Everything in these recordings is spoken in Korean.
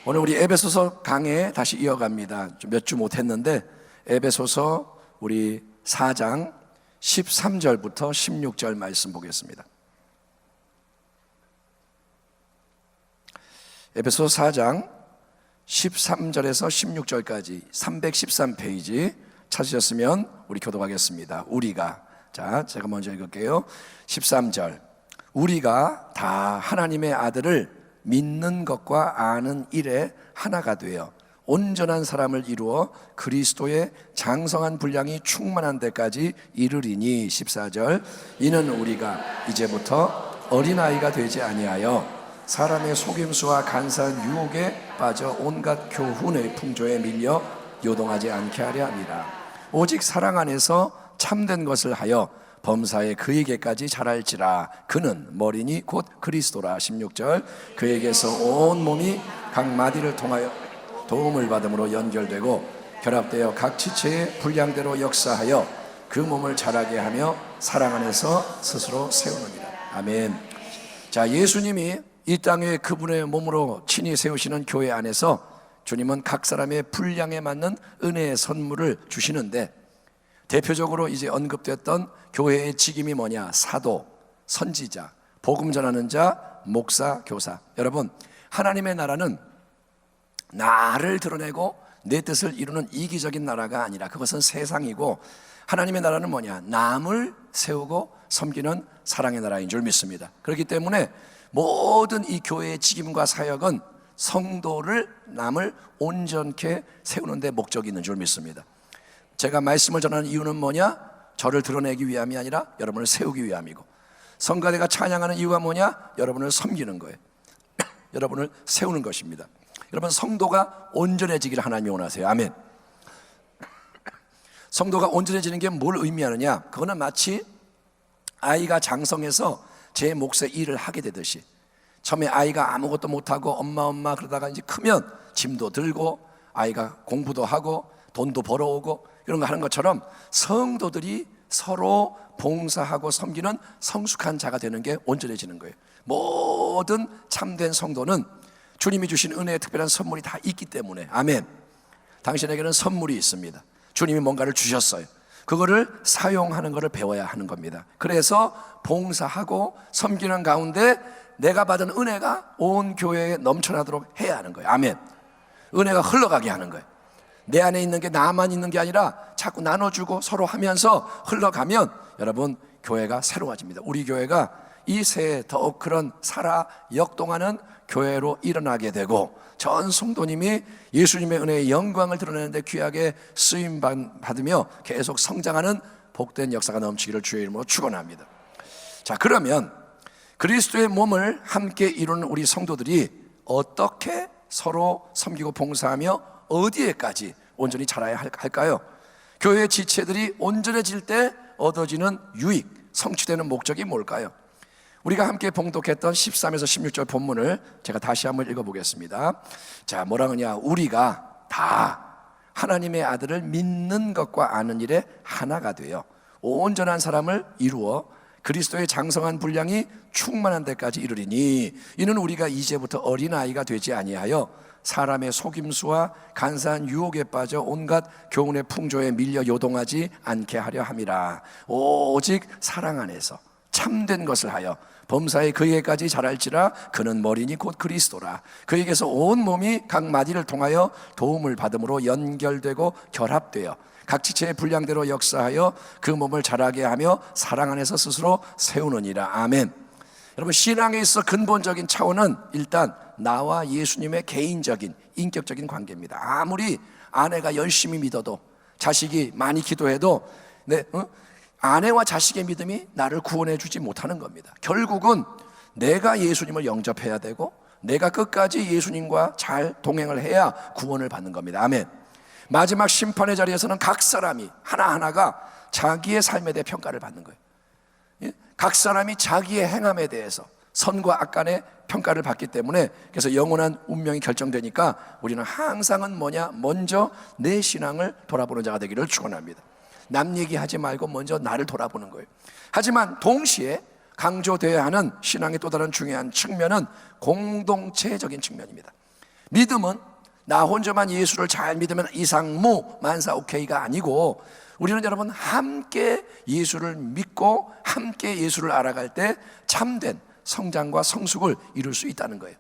오늘 우리 에베소서 강해 다시 이어갑니다. 몇 주 못했는데 에베소서 우리 4장 13절부터 16절 말씀 보겠습니다. 에베소서 4장 13절에서 16절까지 313페이지 찾으셨으면 우리 교독하겠습니다. 우리가, 자, 제가 먼저 읽을게요. 13절, 우리가 다 하나님의 아들을 믿는 것과 아는 일에 하나가 되어 온전한 사람을 이루어 그리스도의 장성한 분량이 충만한 데까지 이르리니. 14절, 이는 우리가 이제부터 어린아이가 되지 아니하여 사람의 속임수와 간사한 유혹에 빠져 온갖 교훈의 풍조에 밀려 요동하지 않게 하려 함이라. 오직 사랑 안에서 참된 것을 하여 범사에 그에게까지 자랄지라. 그는 머리니 곧 그리스도라. 16절, 그에게서 온 몸이 각 마디를 통하여 도움을 받음으로 연결되고 결합되어 각 지체의 분량대로 역사하여 그 몸을 자라게 하며 사랑 안에서 스스로 세우느니라. 아멘. 자, 예수님이 이 땅에 그분의 몸으로 친히 세우시는 교회 안에서 주님은 각 사람의 분량에 맞는 은혜의 선물을 주시는데, 대표적으로 이제 언급됐던 교회의 직임이 뭐냐? 사도, 선지자, 복음 전하는 자, 목사, 교사. 여러분, 하나님의 나라는 나를 드러내고 내 뜻을 이루는 이기적인 나라가 아니라 그것은 세상이고, 하나님의 나라는 뭐냐? 남을 세우고 섬기는 사랑의 나라인 줄 믿습니다. 그렇기 때문에 모든 이 교회의 직임과 사역은 성도를, 남을 온전케 세우는 데 목적이 있는 줄 믿습니다. 제가 말씀을 전하는 이유는 뭐냐? 저를 드러내기 위함이 아니라 여러분을 세우기 위함이고, 성가대가 찬양하는 이유가 뭐냐? 여러분을 섬기는 거예요. 여러분을 세우는 것입니다. 여러분, 성도가 온전해지기를 하나님이 원하세요. 아멘. 성도가 온전해지는 게 뭘 의미하느냐? 그거는 마치 아이가 장성해서 제 몫의 일을 하게 되듯이, 처음에 아이가 아무것도 못하고 엄마 그러다가 이제 크면 짐도 들고 아이가 공부도 하고 돈도 벌어오고 이런 거 하는 것처럼 성도들이 서로 봉사하고 섬기는 성숙한 자가 되는 게 온전해지는 거예요. 모든 참된 성도는 주님이 주신 은혜의 특별한 선물이 다 있기 때문에, 아멘. 당신에게는 선물이 있습니다. 주님이 뭔가를 주셨어요. 그거를 사용하는 것을 배워야 하는 겁니다. 그래서 봉사하고 섬기는 가운데 내가 받은 은혜가 온 교회에 넘쳐나도록 해야 하는 거예요. 아멘. 은혜가 흘러가게 하는 거예요. 내 안에 있는 게 나만 있는 게 아니라 자꾸 나눠주고 서로 하면서 흘러가면 여러분, 교회가 새로워집니다. 우리 교회가 이 새해 더욱 그런 살아 역동하는 교회로 일어나게 되고, 전 성도님이 예수님의 은혜의 영광을 드러내는데 귀하게 쓰임 받으며 계속 성장하는 복된 역사가 넘치기를 주의 이름으로 축원합니다. 자, 그러면 그리스도의 몸을 함께 이루는 우리 성도들이 어떻게 서로 섬기고 봉사하며 어디에까지 온전히 자라야 할까요? 교회의 지체들이 온전해질 때 얻어지는 유익, 성취되는 목적이 뭘까요? 우리가 함께 봉독했던 13에서 16절 본문을 제가 다시 한번 읽어보겠습니다. 자, 뭐라 하냐? 우리가 다 하나님의 아들을 믿는 것과 아는 일에 하나가 되어 온전한 사람을 이루어 그리스도의 장성한 분량이 충만한 데까지 이르리니. 이는 우리가 이제부터 어린아이가 되지 아니하여 사람의 속임수와 간사한 유혹에 빠져 온갖 교훈의 풍조에 밀려 요동하지 않게 하려 함이라. 오직 사랑 안에서 참된 것을 하여 범사에 그에게까지 자랄지라. 그는 머리니 곧 그리스도라. 그에게서 온 몸이 각 마디를 통하여 도움을 받음으로 연결되고 결합되어 각 지체의 분량대로 역사하여 그 몸을 자라게 하며 사랑 안에서 스스로 세우느니라. 아멘. 여러분, 신앙에 있어 근본적인 차원은 일단 나와 예수님의 개인적인 인격적인 관계입니다. 아무리 아내가 열심히 믿어도, 자식이 많이 기도해도 아내와 자식의 믿음이 나를 구원해 주지 못하는 겁니다. 결국은 내가 예수님을 영접해야 되고 내가 끝까지 예수님과 잘 동행을 해야 구원을 받는 겁니다. 아멘. 마지막 심판의 자리에서는 각 사람이 하나하나가 자기의 삶에 대해 평가를 받는 거예요. 각 사람이 자기의 행함에 대해서 선과 악 간의 평가를 받기 때문에, 그래서 영원한 운명이 결정되니까 우리는 항상은 뭐냐? 먼저 내 신앙을 돌아보는 자가 되기를 축원합니다. 남 얘기하지 말고 먼저 나를 돌아보는 거예요. 하지만 동시에 강조되어야 하는 신앙의 또 다른 중요한 측면은 공동체적인 측면입니다. 믿음은 나 혼자만 예수를 잘 믿으면 이상무 만사 오케이가 아니고, 우리는 여러분 함께 예수를 믿고 함께 예수를 알아갈 때 참된 성장과 성숙을 이룰 수 있다는 거예요.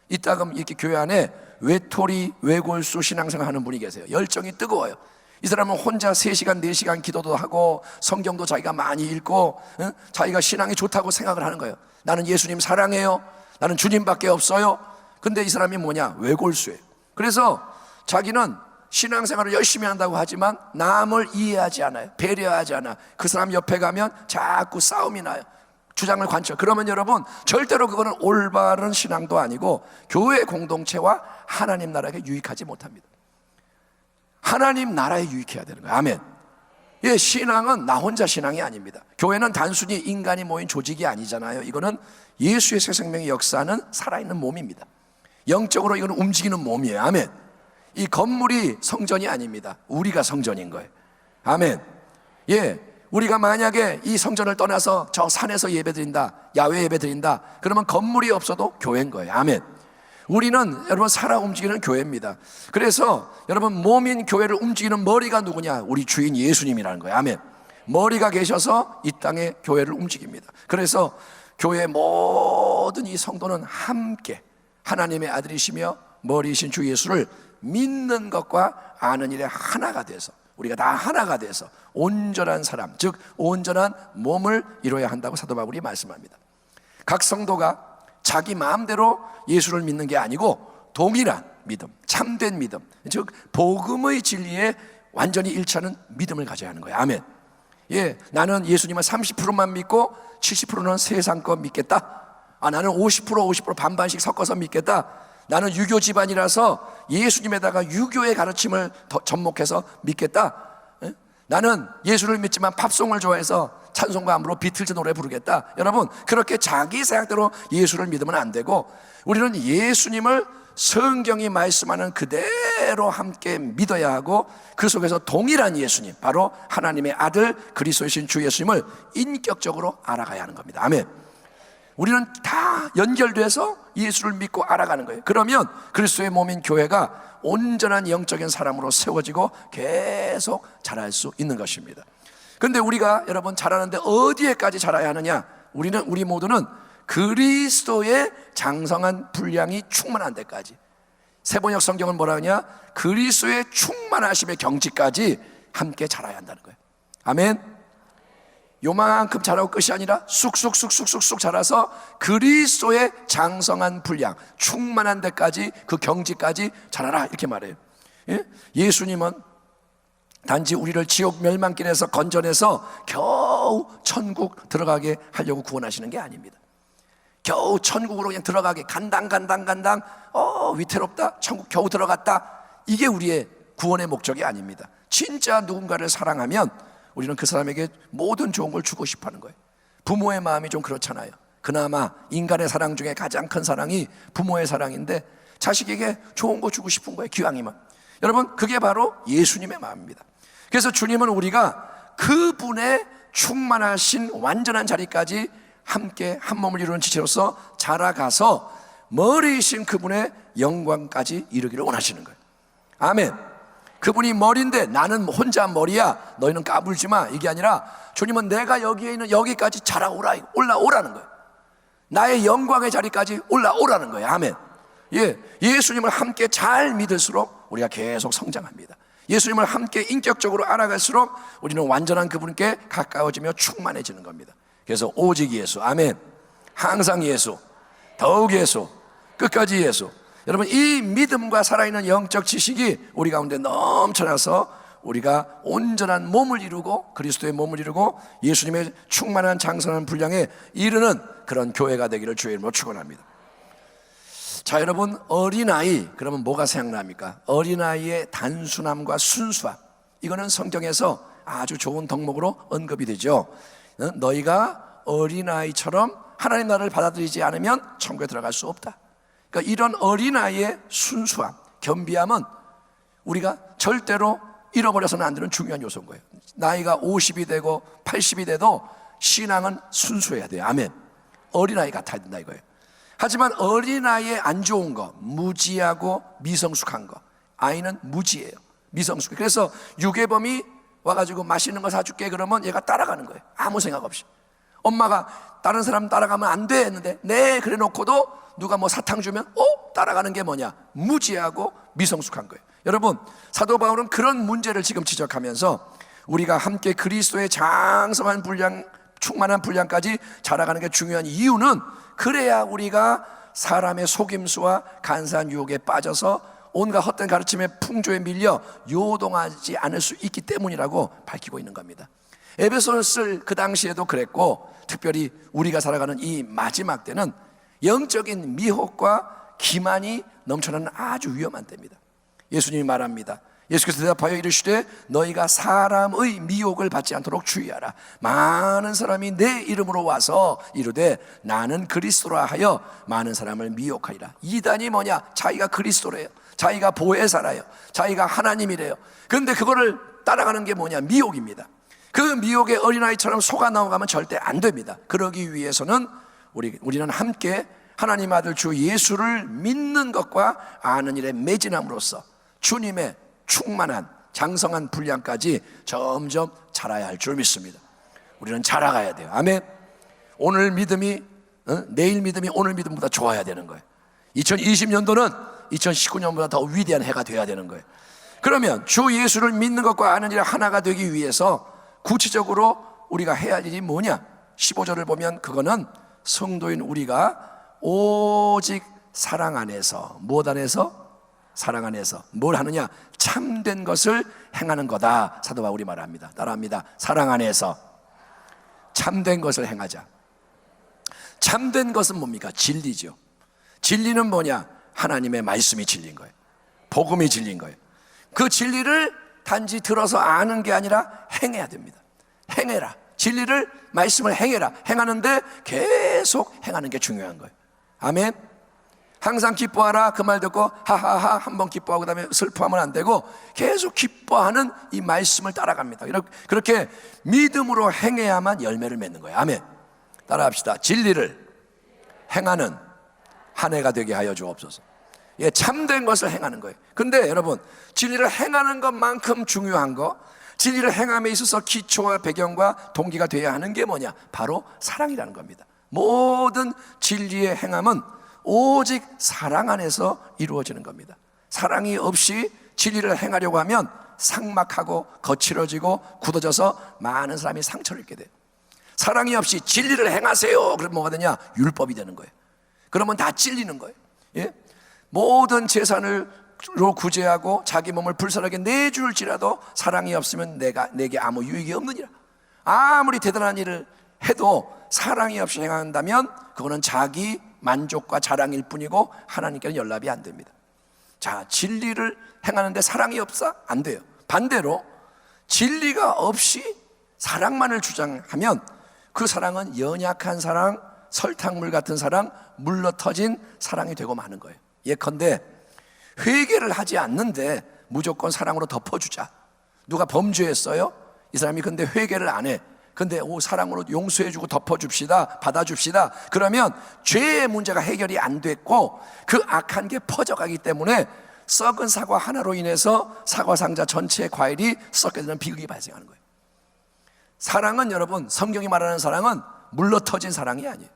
이따금 이렇게 교회 안에 외톨이 외골수 신앙생활 하는 분이 계세요. 열정이 뜨거워요. 이 사람은 혼자 3시간 4시간 기도도 하고 성경도 자기가 많이 읽고 자기가 신앙이 좋다고 생각을 하는 거예요. 나는 예수님 사랑해요, 나는 주님밖에 없어요. 근데 이 사람이 뭐냐? 외골수예요. 그래서 자기는 신앙생활을 열심히 한다고 하지만 남을 이해하지 않아요. 배려하지 않아. 그 사람 옆에 가면 자꾸 싸움이 나요. 주장을 관철. 그러면 여러분 절대로 그거는 올바른 신앙도 아니고 교회 공동체와 하나님 나라에 유익하지 못합니다. 하나님 나라에 유익해야 되는 거예요. 아멘. 예, 신앙은 나 혼자 신앙이 아닙니다. 교회는 단순히 인간이 모인 조직이 아니잖아요. 이거는 예수의 새 생명의 역사는 살아있는 몸입니다. 영적으로 이거는 움직이는 몸이에요. 아멘. 이 건물이 성전이 아닙니다. 우리가 성전인 거예요. 아멘. 예, 우리가 만약에 이 성전을 떠나서 저 산에서 예배드린다, 야외 예배드린다, 그러면 건물이 없어도 교회인 거예요. 아멘. 우리는 여러분 살아 움직이는 교회입니다. 그래서 여러분 몸인 교회를 움직이는 머리가 누구냐? 우리 주인 예수님이라는 거예요. 아멘. 머리가 계셔서 이 땅에 교회를 움직입니다. 그래서 교회의 모든 이 성도는 함께 하나님의 아들이시며 머리이신 주 예수를 믿는 것과 아는 일에 하나가 돼서, 우리가 다 하나가 돼서 온전한 사람, 즉 온전한 몸을 이루어야 한다고 사도 바울이 말씀합니다. 각 성도가 자기 마음대로 예수를 믿는 게 아니고 동일한 믿음, 참된 믿음, 즉 복음의 진리에 완전히 일치하는 믿음을 가져야 하는 거예요. 아멘. 예, 나는 예수님을 30%만 믿고 70%는 세상 거 믿겠다. 나는 50% 반반씩 섞어서 믿겠다. 나는 유교 집안이라서 예수님에다가 유교의 가르침을 더 접목해서 믿겠다. 나는 예수를 믿지만 팝송을 좋아해서 찬송가 안부로 비틀즈 노래 부르겠다. 여러분 그렇게 자기 생각대로 예수를 믿으면 안 되고, 우리는 예수님을 성경이 말씀하는 그대로 함께 믿어야 하고, 그 속에서 동일한 예수님, 바로 하나님의 아들 그리스도이신 주 예수님을 인격적으로 알아가야 하는 겁니다. 아멘. 우리는 다 연결돼서 예수를 믿고 알아가는 거예요. 그러면 그리스도의 몸인 교회가 온전한 영적인 사람으로 세워지고 계속 자랄 수 있는 것입니다. 그런데 우리가 여러분 자라는데 어디에까지 자라야 하느냐? 우리 모두는 그리스도의 장성한 분량이 충만한 데까지, 세번역 성경은 뭐라 하냐? 그리스도의 충만하심의 경지까지 함께 자라야 한다는 거예요. 아멘. 요만큼 자라고 끝이 아니라 쑥쑥쑥쑥쑥 자라서 그리스도의 장성한 분량, 충만한 데까지, 그 경지까지 자라라, 이렇게 말해요. 예? 예수님은 단지 우리를 지옥 멸망길에서 건져내서 겨우 천국 들어가게 하려고 구원하시는 게 아닙니다. 겨우 천국으로 그냥 들어가게 간당 위태롭다, 천국 겨우 들어갔다, 이게 우리의 구원의 목적이 아닙니다. 진짜 누군가를 사랑하면 우리는 그 사람에게 모든 좋은 걸 주고 싶어 하는 거예요. 부모의 마음이 좀 그렇잖아요. 그나마 인간의 사랑 중에 가장 큰 사랑이 부모의 사랑인데 자식에게 좋은 거 주고 싶은 거예요, 기왕이면. 여러분 그게 바로 예수님의 마음입니다. 그래서 주님은 우리가 그분의 충만하신 완전한 자리까지 함께 한 몸을 이루는 지체로서 자라가서 머리이신 그분의 영광까지 이루기를 원하시는 거예요. 아멘. 그분이 머리인데 나는 혼자 머리야, 너희는 까불지 마, 이게 아니라 주님은 내가 여기에 있는 여기까지 올라오라는 거예요. 나의 영광의 자리까지 올라오라는 거예요. 아멘. 예, 예수님을 함께 잘 믿을수록 우리가 계속 성장합니다. 예수님을 함께 인격적으로 알아갈수록 우리는 완전한 그분께 가까워지며 충만해지는 겁니다. 그래서 오직 예수, 아멘. 항상 예수, 더욱 예수, 끝까지 예수. 여러분 이 믿음과 살아있는 영적 지식이 우리 가운데 넘쳐나서 우리가 온전한 몸을 이루고 그리스도의 몸을 이루고 예수님의 충만한 장성한 분량에 이르는 그런 교회가 되기를 주의 이름으로 축원합니다. 자, 여러분 어린아이, 그러면 뭐가 생각납니까? 어린아이의 단순함과 순수함, 이거는 성경에서 아주 좋은 덕목으로 언급이 되죠. 너희가 어린아이처럼 하나님 나라를 받아들이지 않으면 천국에 들어갈 수 없다. 그러니까 이런 어린아이의 순수함, 겸비함은 우리가 절대로 잃어버려서는 안 되는 중요한 요소인 거예요. 나이가 50이 되고 80이 돼도 신앙은 순수해야 돼요. 아멘. 어린아이 같아야 된다 이거예요. 하지만 어린아이의 안 좋은 거, 무지하고 미성숙한 거, 아이는 무지예요, 미성숙해. 그래서 유괴범이 와가지고 맛있는 거 사줄게 그러면 얘가 따라가는 거예요, 아무 생각 없이. 엄마가 다른 사람 따라가면 안 돼 했는데 네 그래 놓고도 누가 뭐 사탕 주면 따라가는 게 뭐냐? 무지하고 미성숙한 거예요. 여러분, 사도 바울은 그런 문제를 지금 지적하면서 우리가 함께 그리스도의 장성한 분량, 충만한 분량까지 자라가는 게 중요한 이유는, 그래야 우리가 사람의 속임수와 간사한 유혹에 빠져서 온갖 헛된 가르침의 풍조에 밀려 요동하지 않을 수 있기 때문이라고 밝히고 있는 겁니다. 에베소를 쓸 그 당시에도 그랬고, 특별히 우리가 살아가는 이 마지막 때는 영적인 미혹과 기만이 넘쳐나는 아주 위험한 때입니다. 예수님이 말합니다. 예수께서 대답하여 이르시되 너희가 사람의 미혹을 받지 않도록 주의하라. 많은 사람이 내 이름으로 와서 이르되 나는 그리스도라 하여 많은 사람을 미혹하리라. 이단이 뭐냐? 자기가 그리스도래요, 자기가 보혜사라요, 자기가 하나님이래요. 그런데 그거를 따라가는 게 뭐냐? 미혹입니다. 그 미혹의 어린아이처럼 속아 넘어가면 절대 안 됩니다. 그러기 위해서는 우리는 함께 하나님 아들 주 예수를 믿는 것과 아는 일에 매진함으로써 주님의 충만한 장성한 분량까지 점점 자라야 할 줄 믿습니다. 우리는 자라가야 돼요. 아멘. 오늘 믿음이 내일 믿음이 오늘 믿음보다 좋아야 되는 거예요. 2020년도는 2019년보다 더 위대한 해가 되어야 되는 거예요. 그러면 주 예수를 믿는 것과 아는 일에 하나가 되기 위해서 구체적으로 우리가 해야 할 일이 뭐냐? 15절을 보면 그거는 성도인 우리가 오직 사랑 안에서, 무엇 안에서? 사랑 안에서 뭘 하느냐? 참된 것을 행하는 거다. 사도 바울이 말합니다. 따라합니다. 사랑 안에서 참된 것을 행하자. 참된 것은 뭡니까? 진리죠. 진리는 뭐냐? 하나님의 말씀이 진리인 거예요, 복음이 진리인 거예요. 그 진리를 단지 들어서 아는 게 아니라 행해야 됩니다. 행해라. 진리를, 말씀을 행해라. 행하는데 계속 행하는 게 중요한 거예요. 아멘. 항상 기뻐하라 그 말 듣고 하하하 한번 기뻐하고 그 다음에 슬퍼하면 안 되고 계속 기뻐하는 이 말씀을 따라갑니다. 그렇게 믿음으로 행해야만 열매를 맺는 거예요. 아멘. 따라합시다. 진리를 행하는 한 해가 되게 하여 주옵소서. 예, 참된 것을 행하는 거예요. 근데 여러분, 진리를 행하는 것만큼 중요한 거, 진리를 행함에 있어서 기초와 배경과 동기가 되어야 하는 게 뭐냐? 바로 사랑이라는 겁니다. 모든 진리의 행함은 오직 사랑 안에서 이루어지는 겁니다. 사랑이 없이 진리를 행하려고 하면 삭막하고 거칠어지고 굳어져서 많은 사람이 상처를 입게 돼요. 사랑이 없이 진리를 행하세요 그러면 뭐가 되냐? 율법이 되는 거예요. 그러면 다 찔리는 거예요. 예? 모든 재산으로 구제하고 자기 몸을 불살하게 내줄지라도 사랑이 없으면 내게 아무 유익이 없느니라. 아무리 대단한 일을 해도 사랑이 없이 행한다면 그거는 자기 만족과 자랑일 뿐이고 하나님께는 연락이 안 됩니다. 자, 진리를 행하는데 사랑이 없어? 안 돼요. 반대로 진리가 없이 사랑만을 주장하면 그 사랑은 연약한 사랑, 설탕물 같은 사랑, 물러터진 사랑이 되고 마는 거예요. 예컨대 회개를 하지 않는데 무조건 사랑으로 덮어주자. 누가 범죄했어요? 이 사람이 근데 회개를 안 해. 근데 사랑으로 용서해주고 덮어줍시다, 받아줍시다. 그러면 죄의 문제가 해결이 안 됐고 그 악한 게 퍼져가기 때문에 썩은 사과 하나로 인해서 사과 상자 전체의 과일이 썩게 되는 비극이 발생하는 거예요. 사랑은 여러분, 성경이 말하는 사랑은 물러터진 사랑이 아니에요.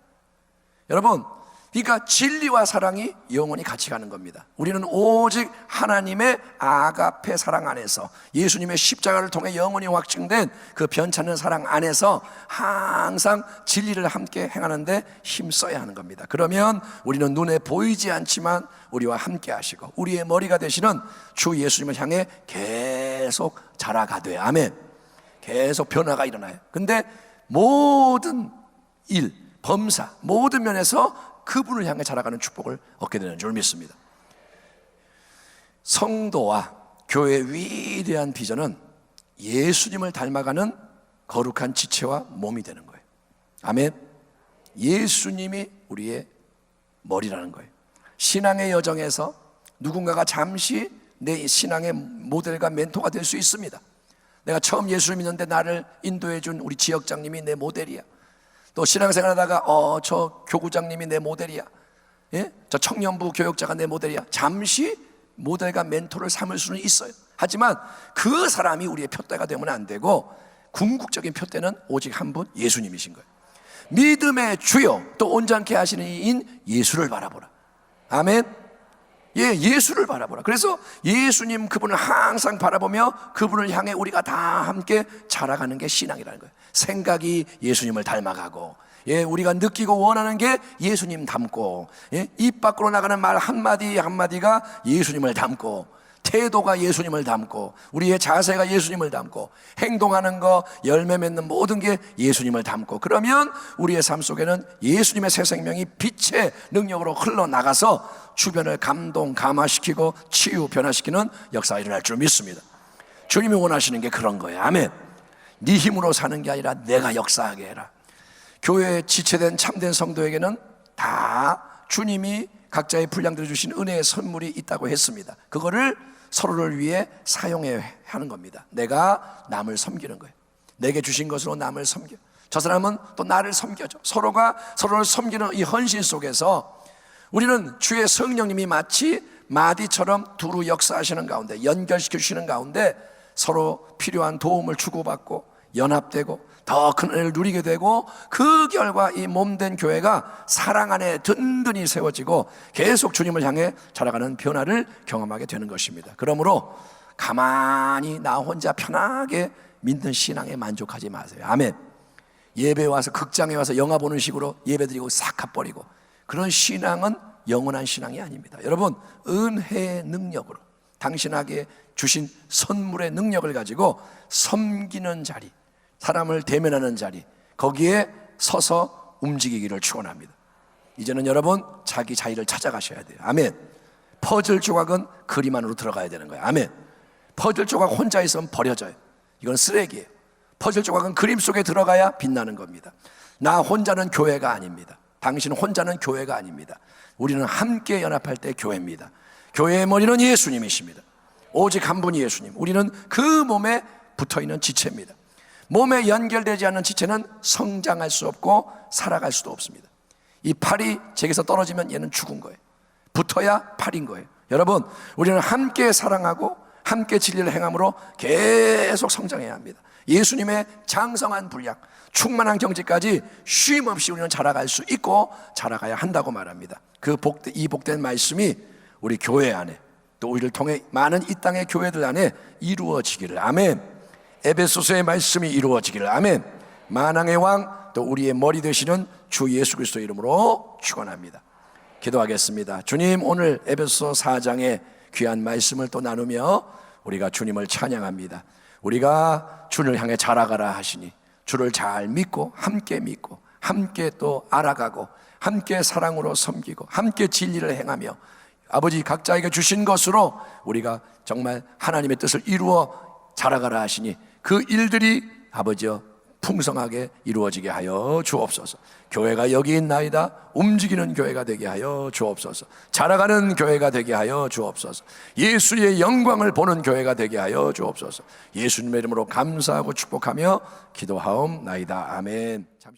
여러분, 그러니까 진리와 사랑이 영원히 같이 가는 겁니다. 우리는 오직 하나님의 아가페 사랑 안에서, 예수님의 십자가를 통해 영원히 확증된 그 변찮는 사랑 안에서 항상 진리를 함께 행하는데 힘써야 하는 겁니다. 그러면 우리는 눈에 보이지 않지만 우리와 함께 하시고 우리의 머리가 되시는 주 예수님을 향해 계속 자라가되, 아멘, 계속 변화가 일어나요. 근데 모든 일, 범사, 모든 면에서 그분을 향해 자라가는 축복을 얻게 되는 줄 믿습니다. 성도와 교회의 위대한 비전은 예수님을 닮아가는 거룩한 지체와 몸이 되는 거예요. 아멘. 예수님이 우리의 머리라는 거예요. 신앙의 여정에서 누군가가 잠시 내 신앙의 모델과 멘토가 될 수 있습니다. 내가 처음 예수를 믿는데 나를 인도해 준 우리 지역장님이 내 모델이야. 또 신앙생활 하다가 저 교구장님이 내 모델이야. 예? 저 청년부 교역자가 내 모델이야. 잠시 모델과 멘토를 삼을 수는 있어요. 하지만 그 사람이 우리의 표대가 되면 안 되고 궁극적인 표대는 오직 한 분, 예수님이신 거예요. 믿음의 주요 또 온전케 하시는 이인 예수를 바라보라. 아멘. 예, 예수를 바라보라. 그래서 예수님 그분을 항상 바라보며 그분을 향해 우리가 다 함께 자라가는 게 신앙이라는 거예요. 생각이 예수님을 닮아가고, 예, 우리가 느끼고 원하는 게 예수님 닮고, 예, 입 밖으로 나가는 말 한마디 한마디가 예수님을 닮고, 태도가 예수님을 닮고, 우리의 자세가 예수님을 닮고, 행동하는 거, 열매 맺는 모든 게 예수님을 닮고, 그러면 우리의 삶 속에는 예수님의 새 생명이 빛의 능력으로 흘러나가서 주변을 감동, 감화시키고 치유, 변화시키는 역사가 일어날 줄 믿습니다. 주님이 원하시는 게 그런 거예요. 아멘. 네 힘으로 사는 게 아니라 내가 역사하게 해라. 교회에 지체된 참된 성도에게는 다 주님이 각자의 분량대로 주신 은혜의 선물이 있다고 했습니다. 그거를 서로를 위해 사용해야 하는 겁니다. 내가 남을 섬기는 거예요. 내게 주신 것으로 남을 섬겨, 저 사람은 또 나를 섬겨줘. 서로가 서로를 섬기는 이 헌신 속에서 우리는 주의 성령님이 마치 마디처럼 두루 역사하시는 가운데, 연결시켜 주시는 가운데 서로 필요한 도움을 주고받고 연합되고 더 큰 은혜를 누리게 되고, 그 결과 이 몸된 교회가 사랑 안에 든든히 세워지고 계속 주님을 향해 자라가는 변화를 경험하게 되는 것입니다. 그러므로 가만히 나 혼자 편하게 믿는 신앙에 만족하지 마세요. 아멘. 예배 와서, 극장에 와서 영화 보는 식으로 예배드리고 싹 가버리고, 그런 신앙은 영원한 신앙이 아닙니다. 여러분, 은혜의 능력으로 당신에게 주신 선물의 능력을 가지고 섬기는 자리, 사람을 대면하는 자리, 거기에 서서 움직이기를 축원합니다. 이제는 여러분 자기 자리를 찾아가셔야 돼요. 아멘. 퍼즐 조각은 그림 안으로 들어가야 되는 거예요. 아멘. 퍼즐 조각 혼자 있으면 버려져요. 이건 쓰레기예요. 퍼즐 조각은 그림 속에 들어가야 빛나는 겁니다. 나 혼자는 교회가 아닙니다. 당신 혼자는 교회가 아닙니다. 우리는 함께 연합할 때 교회입니다. 교회의 머리는 예수님이십니다. 오직 한 분이 예수님. 우리는 그 몸에 붙어있는 지체입니다. 몸에 연결되지 않는 지체는 성장할 수 없고 살아갈 수도 없습니다. 이 팔이 제게서 떨어지면 얘는 죽은 거예요. 붙어야 팔인 거예요. 여러분, 우리는 함께 사랑하고 함께 진리를 행함으로 계속 성장해야 합니다. 예수님의 장성한 분량, 충만한 경지까지 쉼 없이 우리는 자라갈 수 있고 자라가야 한다고 말합니다. 이 복된 말씀이 우리 교회 안에, 또 우리를 통해 많은 이 땅의 교회들 안에 이루어지기를. 아멘. 에베소서의 말씀이 이루어지기를. 아멘. 만왕의 왕, 또 우리의 머리 되시는 주 예수 그리스도의 이름으로 축원합니다. 기도하겠습니다. 주님, 오늘 에베소서 4장의 귀한 말씀을 또 나누며 우리가 주님을 찬양합니다. 우리가 주를 향해 자라가라 하시니 주를 잘 믿고 함께 또 알아가고 함께 사랑으로 섬기고 함께 진리를 행하며 아버지 각자에게 주신 것으로 우리가 정말 하나님의 뜻을 이루어 자라가라 하시니 그 일들이 아버지여 풍성하게 이루어지게 하여 주옵소서. 교회가 여기 있나이다. 움직이는 교회가 되게 하여 주옵소서. 자라가는 교회가 되게 하여 주옵소서. 예수의 영광을 보는 교회가 되게 하여 주옵소서. 예수님의 이름으로 감사하고 축복하며 기도하옵나이다. 아멘.